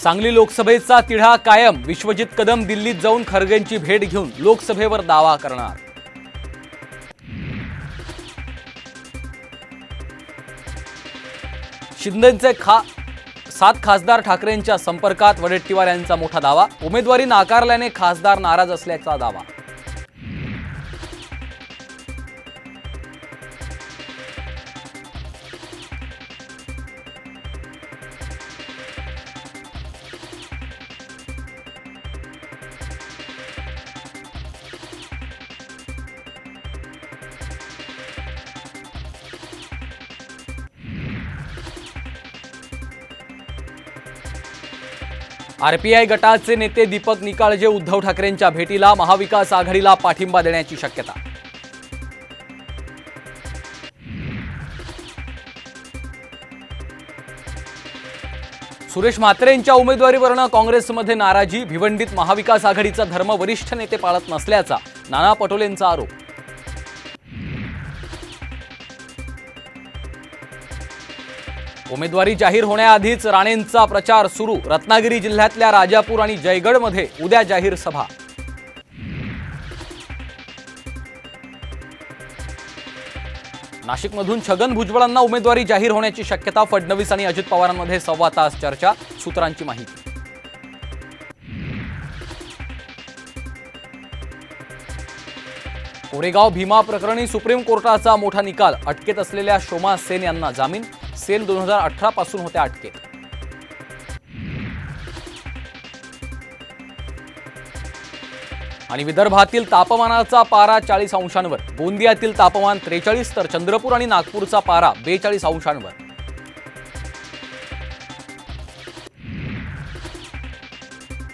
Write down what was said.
सांगली लोकसभेचा तिढा कायम। विश्वजित कदम दिल्लीत जाऊन खरगेंची भेट घेऊन लोकसभेवर दावा करणार। शिंदेंचे 7 खासदार ठाकरेंच्या संपर्कात। वडेट्टीवार यांचा मोठा दावा। उमेदवारी नाकारल्याने खासदार नाराज असल्याचा दावा। आरपीआय गटाचे नेते दीपक निकाळजे उद्धव ठाकरेंच्या भेटीला। महाविकास आघाडीला पाठिंबा देण्याची शक्यता। सुरेश म्हात्रेंच्या उमेदवारीवरून काँग्रेसमध्ये नाराजी। भिवंडीत महाविकास आघाडीचा धर्म वरिष्ठ नेते पाळत नसल्याचा नाना पटोलेंचा आरोप। उमेदवारी जाहीर होण्याआधीच राणेंचा प्रचार सुरू। रत्नागिरी जिल्ह्यातल्या राजापूर आणि जयगडमध्ये उद्या जाहीर सभा। नाशिकमधून छगन भुजबळांना उमेदवारी जाहीर होण्याची शक्यता। फडणवीस आणि अजित पवारांमध्ये 1.25 तास चर्चा। सूत्रांची माहिती। कोरेगाव भीमा प्रकरणी सुप्रीम कोर्टाचा मोठा निकाल। अटकेत असलेल्या शोमा सेन यांना जामीन। सेन 2018 पासून होत्या अटकेत। आणि विदर्भातील तापमानाचा पारा 40 अंशांवर। गोंदियातील तापमान 43 तर चंद्रपूर आणि नागपूरचा पारा 42 अंशांवर।